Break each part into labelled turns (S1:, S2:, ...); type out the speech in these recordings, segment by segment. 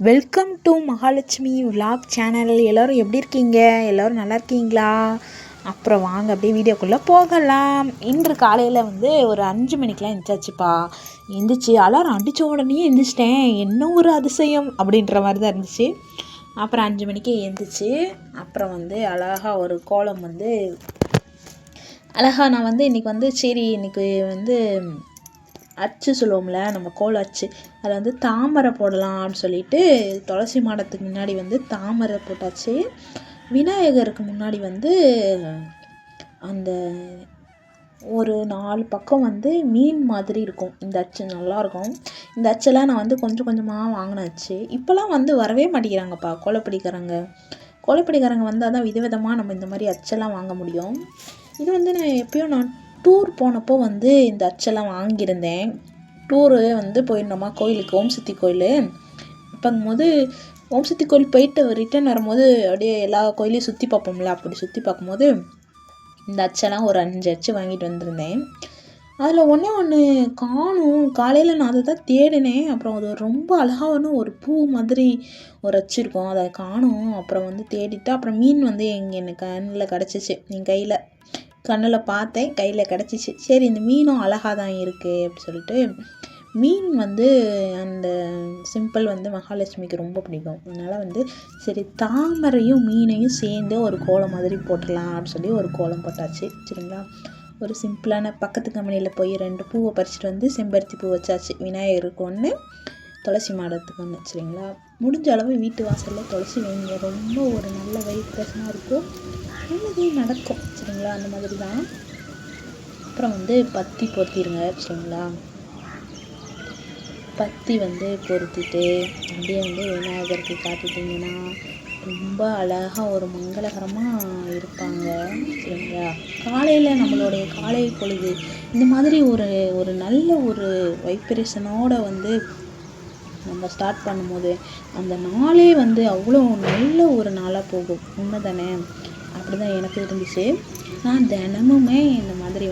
S1: Welcome to Mahalakshmi vlog channel. எல்லோரும் எப்படி இருக்கீங்க? எல்லோரும் நல்லா இருக்கீங்களா? அப்புறம் வாங்க அப்படியே வீடியோக்குள்ளே போகலாம். இன்று காலையில் ஒரு 5 மணிக்கெலாம் எழுந்திரிச்சாச்சுப்பா. எழுந்திரிச்சி அலாரம் அடித்த உடனே எழுந்திரிச்சிட்டேன். என்ன ஒரு அதிசயம் அப்படின்ற மாதிரி தான் இருந்துச்சு. அப்புறம் 5 மணிக்கு எழுந்திரிச்சு அப்புறம் அழகாக ஒரு கோலம் அழகாக நான் இன்றைக்கி சரி இன்றைக்கி அச்சு சொல்லுவோம்ல, நம்ம கோல அச்சு, அதில் தாமரை போடலாம் அப்படின்னு சொல்லிட்டு துளசி மாடத்துக்கு முன்னாடி தாமரை போட்டாச்சு. விநாயகருக்கு முன்னாடி அந்த ஒரு 4 பக்கம் மீன் மாதிரி இருக்கும். இந்த அச்சு நல்லாயிருக்கும். இந்த அச்செல்லாம் நான் கொஞ்சம் கொஞ்சமாக வாங்கின அச்சு. இப்போலாம் வரவே மாட்டேங்கிறாங்கப்பா கோலப்படிக்காரங்க வந்தால் தான் விதவிதமாக நம்ம இந்த மாதிரி அச்செல்லாம் வாங்க முடியும். இது நான் டூர் போனப்போ இந்த அச்செல்லாம் வாங்கியிருந்தேன். டூரு போயிருந்தோமா கோயிலுக்கு, ஓம் சக்தி கோயில். அப்போங்கும்போது ஓம் சக்தி கோயில் போயிட்டு ரிட்டன் வரும்போது அப்படியே எல்லா கோயிலையும் சுற்றி பார்ப்போம்ல, அப்படி சுற்றி பார்க்கும்போது இந்த அச்செல்லாம் ஒரு 5 அச்சு வாங்கிட்டு வந்திருந்தேன். அதில் ஒன்று காணும். காலையில் நான் அதை தான் தேடினேன். அப்புறம் அது ரொம்ப அழகாக ஒரு பூ மாதிரி ஒரு அச்சு இருக்கும், அதை காணும். அப்புறம் தேடிட்டு அப்புறம் மீன் எனக்கு கண்ணில் கிடச்சிச்சு. என் கண்ணில் பார்த்தேன், கையில் கிடச்சிச்சு. சரி இந்த மீனும் அழகாக தான் இருக்குது அப்படி சொல்லிட்டு மீன் அந்த சிம்பிள் மகாலட்சுமிக்கு ரொம்ப பிடிக்கும். அதனால் சரி தாமரையும் மீனையும் சேர்ந்து ஒரு கோலம் மாதிரி போட்டுடலாம் அப்படின்னு சொல்லி ஒரு கோலம் போட்டாச்சு. சரிங்களா, ஒரு சிம்பிளான பக்கத்து கம்பெனியில் போய் 2 பூவை பறிச்சிட்டு செம்பருத்தி பூ வச்சாச்சு. விநாயகருக்கு ஒன்று, துளசி மாடத்துக்கு ஒன்று. சரிங்களா, முடிஞ்ச அளவு வீட்டு வாசலில் துளசி வைங்க. ரொம்ப ஒரு நல்ல வைப்ரேஷனாக இருக்கும், நல்லதே நடக்கும். சரிங்களா, அந்த மாதிரி தான். அப்புறம் பத்தி பொருத்திடுங்க. சரிங்களா, பத்தி பொருத்திட்டு அப்படியே விநாயகருக்கு காட்டிட்டிங்கன்னா ரொம்ப அழகாக ஒரு மங்களகரமாக இருப்பாங்க. சரிங்களா, காலையில் நம்மளுடைய காலை பொழுது இந்த மாதிரி ஒரு நல்ல ஒரு வைப்ரேஷனோடு நம்ம ஸ்டார்ட் பண்ணும்போது அந்த நாளே அவ்வளோ நல்ல ஒரு நாளாக போகும். உண்மை தானே? அப்படி தான் எனக்கு இருந்துச்சு. நான் தினமுமே இந்த மாதிரி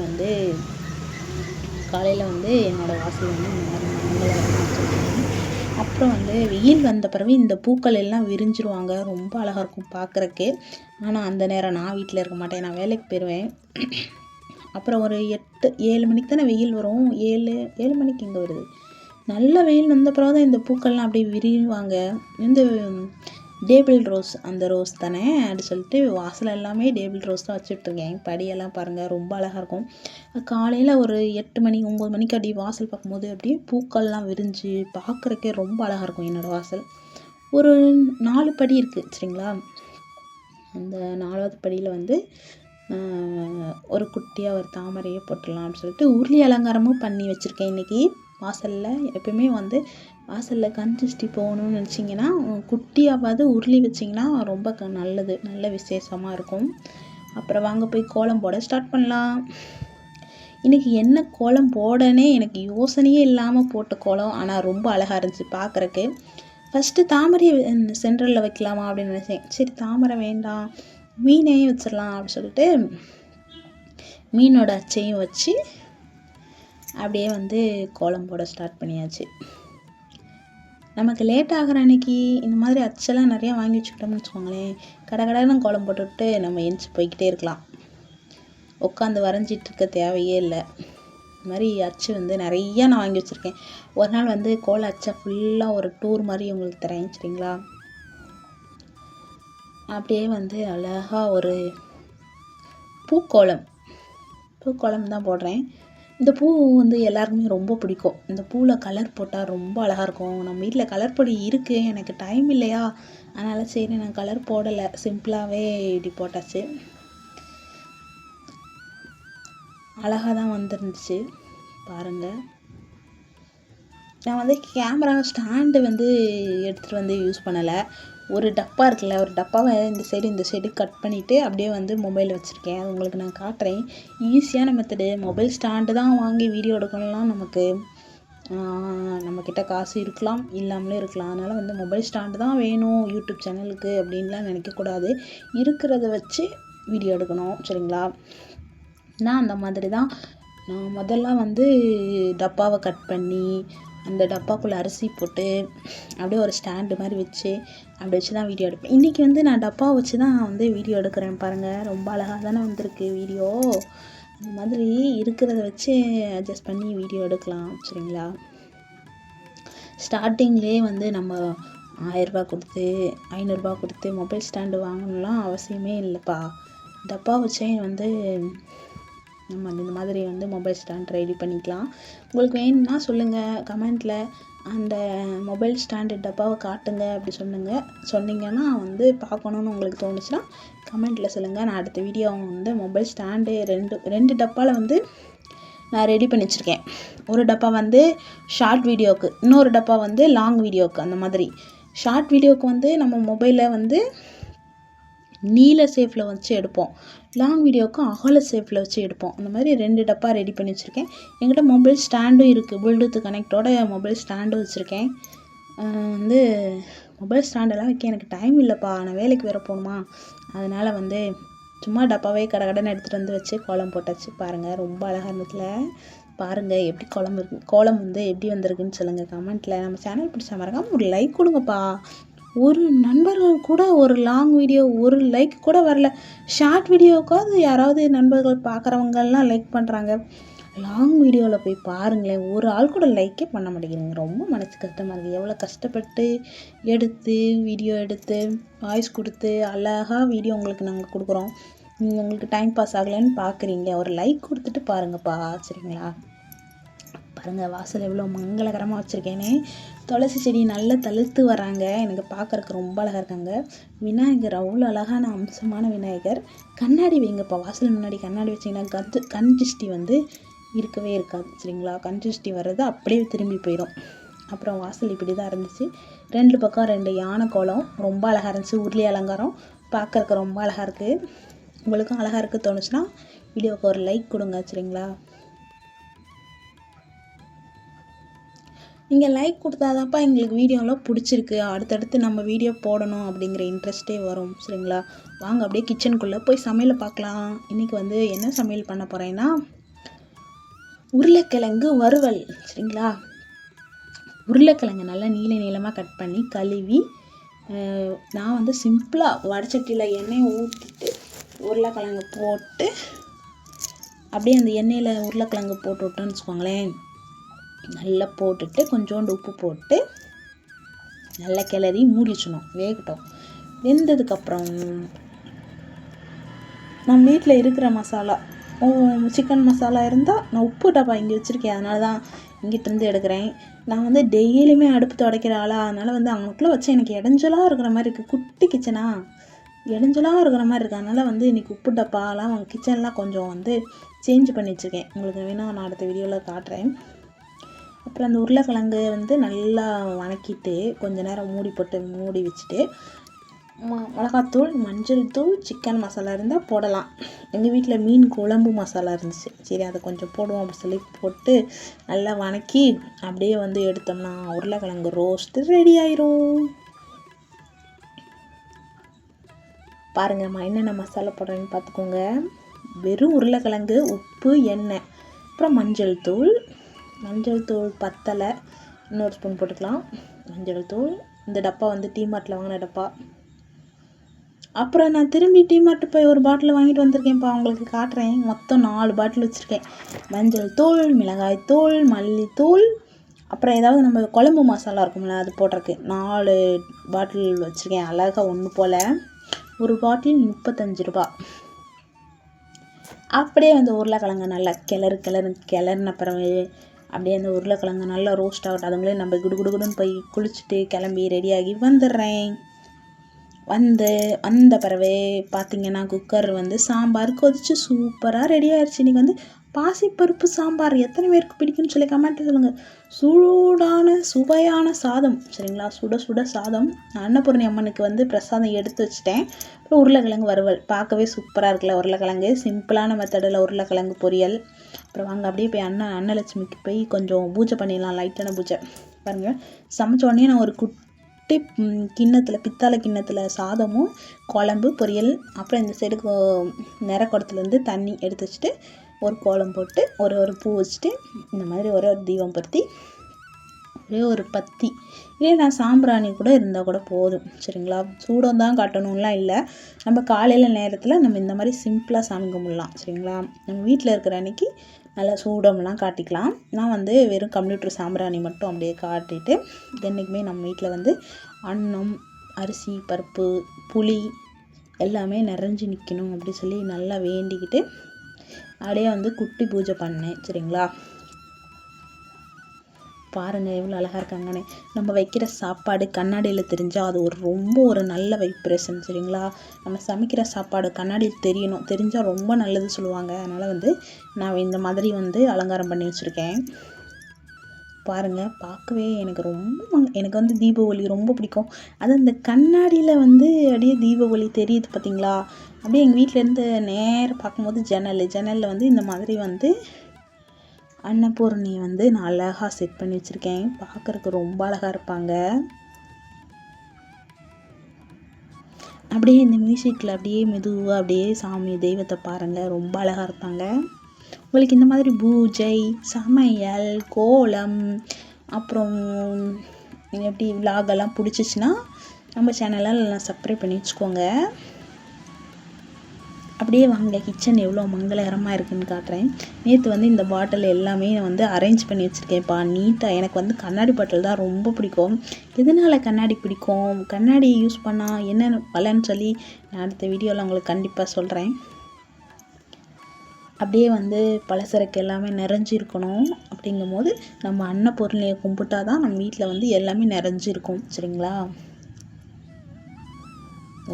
S1: காலையில் என்னோடய வாசல் இந்த மாதிரி மங்களகரமாக வச்சுருக்கேன். அப்புறம் வெயில் வந்த பிறகு இந்த பூக்கள் எல்லாம் விரிஞ்சிருவாங்க. ரொம்ப அழகாக இருக்கும் பார்க்குறக்கு. ஆனால் அந்த நேரம் நான் வீட்டில் இருக்க மாட்டேன், நான் வேலைக்கு போயிடுவேன். அப்புறம் ஒரு 8-7 மணிக்கு தானே வெயில் வரும். 7 மணிக்கு இங்கே வருது. நல்ல வெயில் வந்த பிறகு தான் இந்த பூக்கள்லாம் அப்படியே விரிவாங்க. டேபிள் ரோஸ், அந்த ரோஸ் தானே அப்படி சொல்லிட்டு வாசல் எல்லாமே டேபிள் ரோஸ் தான் வச்சுட்ருக்கேன். படியெல்லாம் பாருங்கள், ரொம்ப அழகாக இருக்கும். காலையில் ஒரு 8 மணி 9 மணிக்கு அப்படி வாசல் பார்க்கும்போது அப்படியே பூக்கள்லாம் விரிஞ்சு பார்க்குறக்கே ரொம்ப அழகாக இருக்கும். என்னோடய வாசல் ஒரு 4 படி இருக்குது. சரிங்களா, அந்த 4வது படியில் ஒரு குட்டியாக ஒரு தாமரையை போட்டுடலாம் அப்படின்னு சொல்லிட்டு உருளி அலங்காரமும் பண்ணி வச்சுருக்கேன். இன்றைக்கி வாசலில் எப்பயுமே வாசலில் கந்திஷ்டி போகணும்னு நினச்சிங்கன்னா குட்டியாவது உருளி வச்சிங்கன்னா ரொம்ப நல்லது, நல்ல விசேஷமாக இருக்கும். அப்புறம் வாங்க போய் கோலம் போட ஸ்டார்ட் பண்ணலாம். இன்றைக்கி என்ன கோலம் போடனே எனக்கு யோசனையே இல்லாமல் போட்ட கோலம், ஆனால் ரொம்ப அழகாக இருந்துச்சு பார்க்குறக்கு. ஃபஸ்ட்டு தாமரையை சென்ட்ரலில் வைக்கலாமா அப்படின்னு நினச்சேன். சரி தாமரை வேண்டாம், மீனையும் வச்சிடலாம் அப்படின்னு சொல்லிட்டு மீனோட அச்சையும் வச்சு அப்படியே கோலம் போட ஸ்டார்ட் பண்ணியாச்சு. நமக்கு லேட் ஆகிற அன்றைக்கி இந்த மாதிரி அச்செல்லாம் நிறையா வாங்கி வச்சுக்கிட்டோம்னு வச்சுக்கோங்களேன், கடகடன்னு கோலம் போட்டுவிட்டு நம்ம எந்திச்சு போய்கிட்டே இருக்கலாம். உட்காந்து வரைஞ்சிட்ருக்க தேவையே இல்லை. இந்த மாதிரி அச்சு நிறையா நான் வாங்கி வச்சுருக்கேன். ஒரு நாள் கோல அச்சை ஃபுல்லாக ஒரு டூர் மாதிரி உங்களுக்கு தரேன். சரிங்களா, அப்படியே அழகாக ஒரு பூக்கோலம் தான் போடுறேன். இந்த பூ எல்லாருக்குமே ரொம்ப பிடிக்கும். இந்த பூவில் கலர் போட்டால் ரொம்ப அழகாக இருக்கும். நம்ம வீட்டில் கலர் பொடி இருக்குது, எனக்கு டைம் இல்லையா, அதனால் சரி நான் கலர் போடலை, சிம்பிளாகவே இப்படி போட்டாச்சு. அழகாக தான் வந்துருந்துச்சு பாருங்கள். நான் கேமரா ஸ்டாண்டு எடுத்துகிட்டு யூஸ் பண்ணலை. ஒரு டப்பா இருக்குல்ல, ஒரு டப்பாவை இந்த சைடு கட் பண்ணிவிட்டு அப்படியே மொபைல் வச்சுருக்கேன். அது உங்களுக்கு நான் காட்டுறேன். ஈஸியான மெத்தடு. மொபைல் ஸ்டாண்டு தான் வாங்கி வீடியோ எடுக்கணும்லாம் நம்மக்கிட்ட காசு இருக்கலாம், இல்லாமலே இருக்கலாம். அதனால் மொபைல் ஸ்டாண்டு தான் வேணும் யூடியூப் சேனலுக்கு அப்படின்லாம் நினைக்கக்கூடாது. இருக்கிறத வச்சு வீடியோ எடுக்கணும். சரிங்களா, நான் அந்த மாதிரி தான். நான் முதல்ல டப்பாவை கட் பண்ணி அந்த டப்பாக்குள்ளே அரிசி போட்டு அப்படியே ஒரு ஸ்டாண்டு மாதிரி வச்சு அப்படி வச்சு தான் வீடியோ எடுப்பேன். இன்றைக்கி வந்து நான் டப்பா வச்சு தான் வந்து வீடியோ எடுக்கிறேன் பாருங்கள். ரொம்ப அழகாக தானே வந்திருக்கு வீடியோ. அந்த மாதிரி இருக்கிறத வச்சு அட்ஜஸ்ட் பண்ணி வீடியோ எடுக்கலாம் சரிங்களா. ஸ்டார்டிங்லேயே வந்து நம்ம 1000 ரூபா கொடுத்து 500 ரூபா கொடுத்து மொபைல் ஸ்டாண்டு வாங்கணும்லாம் அவசியமே இல்லைப்பா. டப்பா வச்சே வந்து நம்ம இந்த மாதிரி வந்து மொபைல் ஸ்டாண்ட் ரெடி பண்ணிக்கலாம். உங்களுக்கு வேணும்னா சொல்லுங்கள் கமெண்ட்டில், அந்த மொபைல் ஸ்டாண்டு டப்பாவை காட்டுங்க அப்படி சொன்னீங்கன்னா வந்து பார்க்கணுன்னு உங்களுக்கு தோணுச்சுன்னா கமெண்ட்டில் சொல்லுங்கள். நான் அடுத்த வீடியோ வந்து மொபைல் ஸ்டாண்டு ரெண்டு டப்பாவில் வந்து நான் ரெடி பண்ணி வச்சுருக்கேன். ஒரு டப்பா வந்து ஷார்ட் வீடியோவுக்கு, இன்னொரு டப்பா வந்து லாங் வீடியோவுக்கு. அந்த மாதிரி ஷார்ட் வீடியோவுக்கு வந்து நம்ம மொபைலில் வந்து நீல சேஃபில் வச்சு எடுப்போம், லாங் வீடியோவுக்கு அகல சேஃபில் வச்சு எடுப்போம். அந்த மாதிரி 2 டப்பா ரெடி பண்ணி வச்சுருக்கேன். என்கிட்ட மொபைல் ஸ்டாண்டும் இருக்குது, ப்ளூடூத் கனெக்டோட மொபைல் ஸ்டாண்டும் வச்சுருக்கேன். வந்து மொபைல் ஸ்டாண்டெல்லாம் வைக்க எனக்கு டைம் இல்லைப்பா, நான் வேலைக்கு வேறு போகணுமா. அதனால் வந்து சும்மா டப்பாவே கடைன்னு எடுத்துகிட்டு வந்து வச்சு கோலம் போட்டாச்சு. பாருங்கள் ரொம்ப அழகாக இருந்ததுல. பாருங்கள் எப்படி கோலம் வந்து எப்படி வந்திருக்குன்னு சொல்லுங்கள் கமெண்ட்டில். நம்ம சேனல் பிடிச்சா மறக்காமல் ஒரு லைக் கொடுங்கப்பா. ஒரு நண்பர்கள் கூட ஒரு லாங் வீடியோ ஒரு லைக் கூட வரல. ஷார்ட் வீடியோவுக்காவது யாராவது நண்பர்கள் பார்க்குறவங்கெல்லாம் லைக் பண்ணுறாங்க. லாங் வீடியோவில் போய் பாருங்களேன், ஒரு ஆள் கூட லைக்கே பண்ண மாட்டேங்கிறீங்க. ரொம்ப மனசு கஷ்டமாக இருக்குது. எவ்வளோ கஷ்டப்பட்டு எடுத்து வீடியோ எடுத்து வாய்ஸ் கொடுத்து அழகாக வீடியோ உங்களுக்கு நாங்கள் கொடுக்குறோம். நீங்கள் உங்களுக்கு டைம் பாஸ் ஆகலைன்னு பார்க்குறீங்க. ஒரு லைக் கொடுத்துட்டு பாருங்கப்பா சரிங்களா. பாருங்கள் வாசல் எவ்வளோ மங்களகரமாக வச்சுருக்கேனே. துளசி செடி நல்லா தளிர்த்து வராங்க. எனக்கு பார்க்குறக்கு ரொம்ப அழகாக இருக்காங்க. விநாயகர் அவ்வளோ அழகான அம்சமான விநாயகர். கண்ணாடி வைங்கப்பா வாசல் முன்னாடி. கண்ணாடி வச்சிங்கன்னா கண் திருஷ்டி வந்து இருக்கவே இருக்காது சரிங்களா. கண் திருஷ்டி வர்றது அப்படியே திரும்பி போயிடும். அப்புறம் வாசல் இப்படி தான் இருந்துச்சு. 2 பக்கம் 2 யானை கோலம் ரொம்ப அழகாக இருந்துச்சு. உருளி அலங்காரம் பார்க்குறக்கு ரொம்ப அழகாக இருக்குது. உங்களுக்கும் அழகாக இருக்குது தோணுச்சுன்னா வீடியோவுக்கு ஒரு லைக் கொடுங்க சரிங்களா. நீங்கள் லைக் கொடுத்தாதான்ப்பா எங்களுக்கு வீடியோலாம் பிடிச்சிருக்கு, அடுத்தடுத்து நம்ம வீடியோ போடணும் அப்படிங்கிற இன்ட்ரெஸ்ட்டே வரும் சரிங்களா. வாங்க அப்படியே கிச்சனுக்குள்ளே போய் சமையலை பார்க்கலாம். இன்றைக்கி வந்து என்ன சமையல் பண்ண போகிறேன்னா உருளைக்கிழங்கு வறுவல் சரிங்களா. உருளைக்கிழங்கு நல்லா நீளமாக கட் பண்ணி கழுவி, நான் வந்து சிம்பிளாக வடச்சட்டியில் எண்ணெயை ஊற்றிட்டு உருளைக்கிழங்கு போட்டு அப்படியே அந்த எண்ணெயில் உருளைக்கிழங்கு போட்டு விட்டோன்னு வச்சுக்கோங்களேன். நல்லா போட்டுட்டு கொஞ்சோண்டு உப்பு போட்டு நல்லா கிளறி மூடிச்சணும், வேகட்டும். வெந்ததுக்கப்புறம் நம்ம வீட்டில் இருக்கிற மசாலா, சிக்கன் மசாலா இருந்தால் நான் உப்பு டப்பா இங்கே வச்சுருக்கேன், அதனால தான் இங்கிட்டிருந்து எடுக்கிறேன். நான் வந்து டெய்லியுமே அடுப்பு துடைக்கிற ஆளா, அதனால் வந்து அவங்களுக்குள்ளே வச்சு எனக்கு இடைஞ்சலாக இருக்கிற மாதிரி இருக்குது. குட்டி கிச்சனா இடைஞ்சலாக இருக்கிற மாதிரி இருக்குது. அதனால் வந்து இன்றைக்கி உப்பு டப்பாலாம் அவங்க கிச்சன்லாம் கொஞ்சம் வந்து சேஞ்ச் பண்ணி வச்சுருக்கேன். உங்களுக்கு வேணால் நான் அடுத்த வீடியோவில் காட்டுறேன். அப்புறம் அந்த உருளைக்கிழங்கு வந்து நல்லா வணக்கிட்டு கொஞ்சம் நேரம் மூடி வச்சுட்டு மிளகாத்தூள், மஞ்சள் தூள், சிக்கன் மசாலா இருந்தால் போடலாம். எங்கள் வீட்டில் மீன் குழம்பு மசாலா இருந்துச்சு, சரி அதை கொஞ்சம் போடுவோம் அப்படி சொல்லி போட்டு நல்லா வணக்கி அப்படியே வந்து எடுத்தோம்னா உருளைக்கிழங்கு ரோஸ்ட்டு ரெடி ஆயிரும். பாருங்கம்மா என்னென்ன மசாலா போடுறேன்னு பார்த்துக்கோங்க. வெறும் உருளைக்கிழங்கு, உப்பு, எண்ணெய், அப்புறம் மஞ்சள் தூள் பத்தலை, இன்னொரு ஸ்பூன் போட்டுக்கலாம் மஞ்சள் தூள். இந்த டப்பா வந்து டிமார்ட்டில் வாங்கின டப்பா. அப்புறம் நான் திரும்பி டிமார்ட்டு போய் ஒரு பாட்டில் வாங்கிட்டு வந்திருக்கேன்ப்பா, உங்களுக்கு காட்டுறேன். மொத்தம் 4 பாட்டில் வச்சுருக்கேன். மஞ்சள் தூள், மிளகாய் தூள், மல்லித்தூள், அப்புறம் ஏதாவது நம்ம குழம்பு மசாலா இருக்கும்ல அது போட்டிருக்கு. 4 பாட்டில் வச்சுருக்கேன் அழகாக ஒன்று போல். ஒரு பாட்டில் 35 ரூபா. அப்படியே வந்து உருளைக்கிழங்கு நல்லா கிளறின பிறகு அப்படியே அந்த உருளைக்கிழங்கு நல்லா ரோஸ்ட் ஆகட்டும். அதுங்களே நம்ம குடுகுடுன்னு போய் குளிச்சுட்டு கிளம்பி ரெடியாகி வந்துடுறேன். வந்த பிறகு பார்த்திங்கன்னா குக்கர் வந்து சாம்பார் கொதிச்சு சூப்பராக ரெடி ஆயிடுச்சு. இன்றைக்கி வந்து பாசிப்பருப்பு சாம்பார் எத்தனை பேருக்கு பிடிக்கும்னு சொல்லி கமெண்ட்டு சொல்லுங்கள். சூடான சுவையான சாதம் சரிங்களா, சுட சாதம். அன்னபூர்ணி அம்மனுக்கு வந்து பிரசாதம் எடுத்து வச்சுட்டேன். அப்புறம் உருளைக்கிழங்கு வறுவல் பார்க்கவே சூப்பராக இருக்குல்ல. உருளைக்கிழங்கு சிம்பிளான மெத்தடில் உருளைக்கிழங்கு பொரியல். அப்புறம் வாங்க அப்படியே போய் அன்னலட்சுமிக்கு போய் கொஞ்சம் பூஜை பண்ணிடலாம், லைட்டான பூஜை. பாருங்கள் சமைச்ச உடனே நான் ஒரு குட்டி கிண்ணத்தில், பித்தளை கிண்ணத்தில் சாதமும் குழம்பு பொரியல், அப்புறம் இந்த சைடு நிறக்குடத்துலேருந்து தண்ணி எடுத்து வச்சுட்டு ஒரு கோலம் போட்டு ஒரு பூ வச்சுட்டு இந்த மாதிரி ஒரு தீபம் பொருத்தி ஒரே ஒரு பத்தி இல்லைனா சாம்பிராணி கூட இருந்தால் கூட போதும். சரிங்களா? சூடம் தான் காட்டணும்லாம் இல்லை. நம்ம காலையில் நேரத்தில் நம்ம இந்த மாதிரி சிம்பிளாக சாமி கும்பிடலாம். சரிங்களா? நம்ம வீட்டில் இருக்கிற அன்றைக்கி நல்லா சூடம்லாம் காட்டிக்கலாம். நான் வந்து வெறும் கம்ப்யூட்டர் சாம்பிராணி மட்டும் அப்படியே காட்டிட்டு, என்றைக்குமே நம்ம வீட்டில் வந்து அன்னம், அரிசி, பருப்பு, புளி எல்லாமே நிறைஞ்சு நிற்கணும் அப்படி சொல்லி நல்லா வேண்டிக்கிட்டு அப்படியே வந்து குட்டி பூஜை பண்ணேன். சரிங்களா? பாருங்கள் எவ்வளோ அழகாக இருக்காங்கன்னு. நம்ம வைக்கிற சாப்பாடு கண்ணாடியில் தெரிஞ்சால் அது ரொம்ப ஒரு நல்ல வைப்ரேஷன். சரிங்களா? நம்ம சமைக்கிற சாப்பாடு கண்ணாடியில் தெரிஞ்சால் ரொம்ப நல்லது சொல்லுவாங்க. அதனால் வந்து நான் இந்த மாதிரி வந்து அலங்காரம் பண்ணி வச்சுருக்கேன். பாருங்கள், பார்க்கவே எனக்கு வந்து தீப ஒளி ரொம்ப பிடிக்கும். அது அந்த கண்ணாடியில் வந்து அப்படியே தீப ஒளி தெரியுது பார்த்தீங்களா? அப்படியே எங்கள் வீட்டிலேருந்து நேராக பார்க்கும்போது ஜன்னலில் வந்து இந்த மாதிரி வந்து அன்னபூரணியை வந்து நான் அழகாக செட் பண்ணி வச்சுருக்கேன். பார்க்குறக்கு ரொம்ப அழகாக இருப்பாங்க. அப்படியே இந்த மியூசிக்கில் அப்படியே மெதுவாக அப்படியே சாமி தெய்வத்தை பாருங்கள், ரொம்ப அழகாக இருப்பாங்க. உங்களுக்கு இந்த மாதிரி பூஜை, சமையல், கோலம், அப்புறம் எப்படி விலாகெல்லாம் பிடிச்சிச்சின்னா நம்ம சேனலில் சப்ஸ்கிரைப் பண்ணி வச்சுக்கோங்க. அப்படியே வாங்க, கிச்சன் எவ்வளோ மங்களகரமாக இருக்குதுன்னு காட்டுறேன். நேற்று வந்து இந்த பாட்டில் எல்லாமே வந்து அரேஞ்ச் பண்ணி வச்சுருக்கேன்ப்பா நீட்டாக. எனக்கு வந்து கண்ணாடி பாட்டில் தான் ரொம்ப பிடிக்கும். எதனால் கண்ணாடி பிடிக்கும், கண்ணாடி யூஸ் பண்ணால் என்ன பலன்னு சொல்லி நான் அடுத்த வீடியோவில் உங்களுக்கு கண்டிப்பாக சொல்கிறேன். அப்படியே வந்து பலசரக்கு எல்லாமே நிறைஞ்சிருக்கணும். அப்படிங்கும்போது நம்ம அன்னபூரணியை கும்பிட்டா தான் நம்ம வீட்டில் வந்து எல்லாமே நிறைஞ்சிருக்கும். சரிங்களா?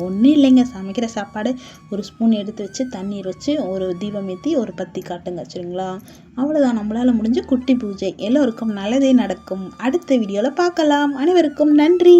S1: ஒன்றும் இல்லைங்க, சமைக்கிற சாப்பாடு ஒரு ஸ்பூன் எடுத்து வச்சு தண்ணீர் வச்சு ஒரு தீபம் ஏற்றி ஒரு பத்தி காட்டுங்க. சரிங்களா? அவ்வளோதான், நம்மளால் முடிஞ்ச குட்டி பூஜை. எல்லோருக்கும் நல்லதே நடக்கும். அடுத்த வீடியோவில் பார்க்கலாம். அனைவருக்கும் நன்றி.